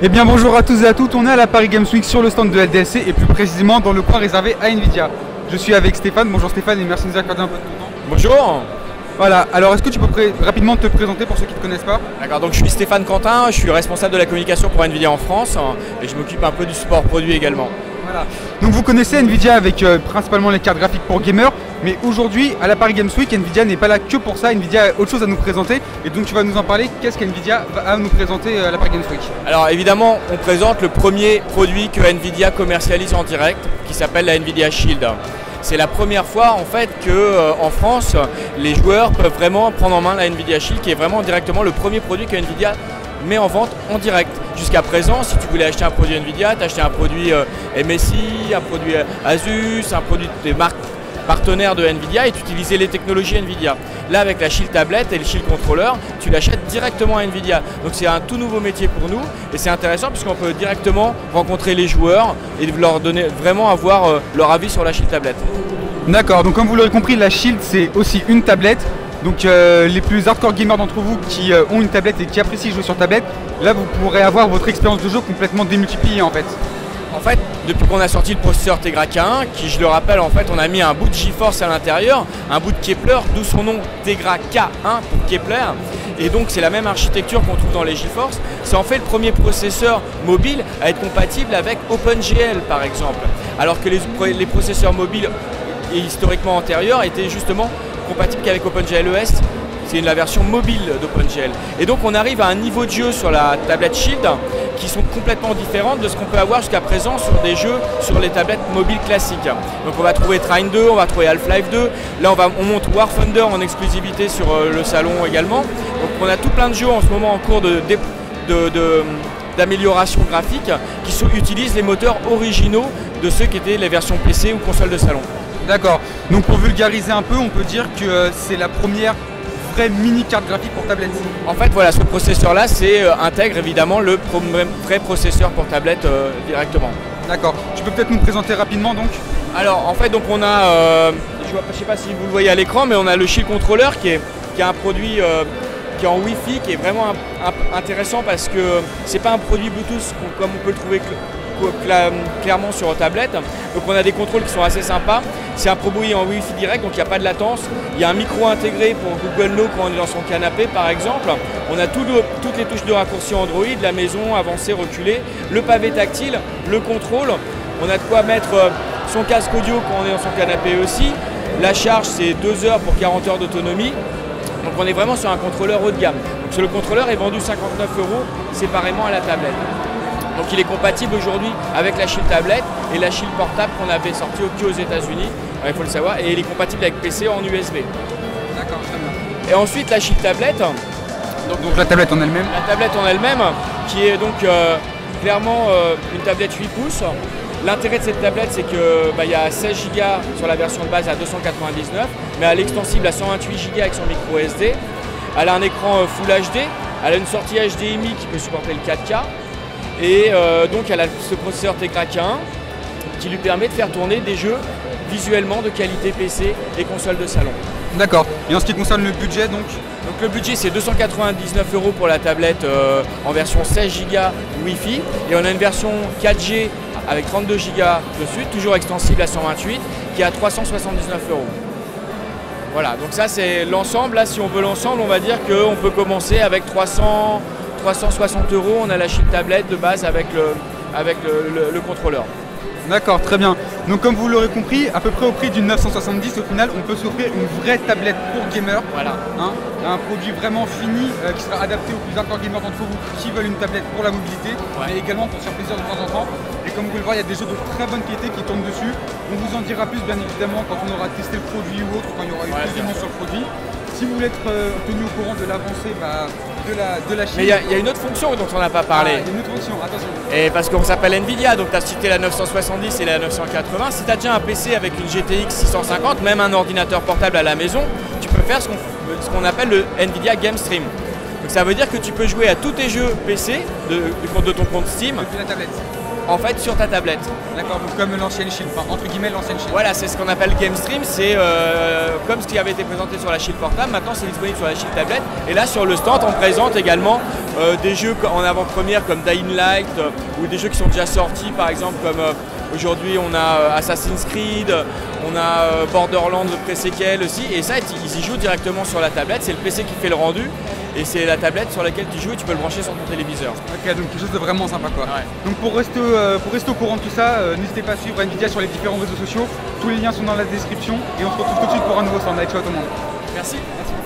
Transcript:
Eh bien bonjour à tous et à toutes, on est à la Paris Games Week sur le stand de LDLC et plus précisément dans le coin réservé à Nvidia. Je suis avec Stéphane, bonjour Stéphane et merci de nous accorder un peu de ton temps. Bonjour. Voilà, alors est-ce que tu peux rapidement te présenter pour ceux qui ne te connaissent pas? D'accord, donc je suis Stéphane Quentin, je suis responsable de la communication pour Nvidia en France et je m'occupe un peu du support produit également. Voilà, donc vous connaissez Nvidia avec principalement les cartes graphiques pour gamers, mais aujourd'hui à la Paris Games Week, Nvidia n'est pas là que pour ça, Nvidia a autre chose à nous présenter et donc tu vas nous en parler. Qu'est-ce qu'Nvidia va à nous présenter à la Paris Games Week? Alors évidemment, on présente le premier produit que Nvidia commercialise en direct qui s'appelle la Nvidia Shield. C'est la première fois en fait que en France, les joueurs peuvent vraiment prendre en main la Nvidia Shield qui est vraiment directement le premier produit que Nvidia met en vente en direct. Jusqu'à présent, si tu voulais acheter un produit Nvidia, tu achetais un produit MSI, un produit Asus, un produit des marques partenaires de Nvidia et tu utilisais les technologies Nvidia. Là, avec la Shield Tablet et le Shield Controller, tu l'achètes directement à Nvidia. Donc c'est un tout nouveau métier pour nous et c'est intéressant puisqu'on peut directement rencontrer les joueurs et leur donner vraiment avoir leur avis sur la Shield Tablet. D'accord, donc comme vous l'aurez compris, la Shield c'est aussi une tablette. Donc les plus hardcore gamers d'entre vous qui ont une tablette et qui apprécient jouer sur tablette, là vous pourrez avoir votre expérience de jeu complètement démultipliée en fait. En fait, depuis qu'on a sorti le processeur Tegra K1, qui je le rappelle, en fait, on a mis un bout de GeForce à l'intérieur, un bout de Kepler, d'où son nom Tegra K1 pour Kepler. Et donc c'est la même architecture qu'on trouve dans les GeForce. C'est en fait le premier processeur mobile à être compatible avec OpenGL par exemple. Alors que les processeurs mobiles historiquement antérieurs étaient justement compatibles qu'avec OpenGL ES. C'est la version mobile d'OpenGL. Et donc on arrive à un niveau de jeu sur la tablette Shield qui sont complètement différentes de ce qu'on peut avoir jusqu'à présent sur des jeux sur les tablettes mobiles classiques. Donc on va trouver Trine 2, on va trouver Half-Life 2. Là on monte War Thunder en exclusivité sur le salon également. Donc on a tout plein de jeux en ce moment en cours d'amélioration graphique qui utilisent les moteurs originaux de ceux qui étaient les versions PC ou consoles de salon. D'accord, donc pour vulgariser un peu, on peut dire que c'est la première vraie mini carte graphique pour tablette. En fait voilà, ce processeur là intègre évidemment le vrai processeur pour tablette directement. D'accord, tu peux peut-être nous présenter rapidement donc? Alors en fait donc on a, je ne sais pas si vous le voyez à l'écran, mais on a le Shield Controller qui est un produit qui est en Wi-Fi, qui est vraiment intéressant parce que c'est pas un produit Bluetooth comme on peut le trouver clairement sur tablette. Donc on a des contrôles qui sont assez sympas. C'est un produit en Wi-Fi direct, donc il n'y a pas de latence. Il y a un micro intégré pour Google Now quand on est dans son canapé par exemple. On a toutes les touches de raccourci Android, la maison, avancée, reculée, le pavé tactile, le contrôle. On a de quoi mettre son casque audio quand on est dans son canapé aussi. La charge c'est 2 heures pour 40 heures d'autonomie. Donc on est vraiment sur un contrôleur haut de gamme. Donc le contrôleur est vendu 59 € séparément à la tablette. Donc il est compatible aujourd'hui avec la Shield Tablet et la Shield Portable qu'on avait sorti aux États-Unis, il faut le savoir, et il est compatible avec PC en USB. D'accord, très bien. Et ensuite la Shield Tablet. Donc la tablette en elle-même. La tablette en elle-même, qui est donc clairement une tablette 8 pouces. L'intérêt de cette tablette, c'est qu'il y a 16 Go sur la version de base à 299, mais elle est extensible à 128 Go avec son micro SD. Elle a un écran Full HD, elle a une sortie HDMI qui peut supporter le 4K. Et donc elle a ce processeur Tegra K1 qui lui permet de faire tourner des jeux visuellement de qualité PC et console de salon. D'accord. Et en ce qui concerne le budget donc le budget c'est 299 € pour la tablette en version 16 Go Wi-Fi. Et on a une version 4G avec 32 Go dessus, toujours extensible à 128, qui est à 379 €. Voilà, donc ça c'est l'ensemble. Là si on veut l'ensemble, on va dire qu'on peut commencer avec 360 €, on a la Shield Tablet de base avec le contrôleur. D'accord, très bien. Donc comme vous l'aurez compris, à peu près au prix d'une 970, au final, on peut s'offrir une vraie tablette pour gamer. Voilà. Un produit vraiment fini qui sera adapté aux plus hardcore gamers d'entre vous qui veulent une tablette pour la mobilité, mais également pour se faire plaisir de temps en temps. Et comme vous pouvez le voir, il y a des jeux de très bonne qualité qui tournent dessus. On vous en dira plus bien évidemment quand on aura testé le produit ou autre, quand il y aura eu plus de news sur le produit. Si vous voulez être tenu au courant de l'avancée de la Shield. Mais il y a une autre fonction dont on n'a pas parlé. Il y a une autre fonction, attention. Et parce qu'on s'appelle Nvidia, donc tu as cité la 970 et la 980. Si tu as déjà un PC avec une GTX 650, même un ordinateur portable à la maison, tu peux faire ce qu'on appelle le Nvidia Game Stream. Donc ça veut dire que tu peux jouer à tous tes jeux PC de ton compte Steam. Depuis la tablette. en fait sur ta tablette. D'accord, donc comme l'ancienne Shield, enfin entre guillemets l'ancienne Shield. Voilà, c'est ce qu'on appelle Game Stream, c'est comme ce qui avait été présenté sur la Shield portable, maintenant c'est disponible sur la Shield tablette. Et là sur le stand, on présente également des jeux en avant-première comme Dying Light ou des jeux qui sont déjà sortis, par exemple comme aujourd'hui on a Assassin's Creed, on a Borderlands pré-séquel aussi, et ça ils y jouent directement sur la tablette, c'est le PC qui fait le rendu. Et c'est la tablette sur laquelle tu joues et tu peux le brancher sur ton téléviseur. Ok, donc quelque chose de vraiment sympa quoi. Ouais. Donc pour rester au courant de tout ça, n'hésitez pas à suivre Nvidia sur les différents réseaux sociaux. Tous les liens sont dans la description et on se retrouve tout de suite pour un nouveau stand. Allez, ciao tout le monde. Merci. Merci.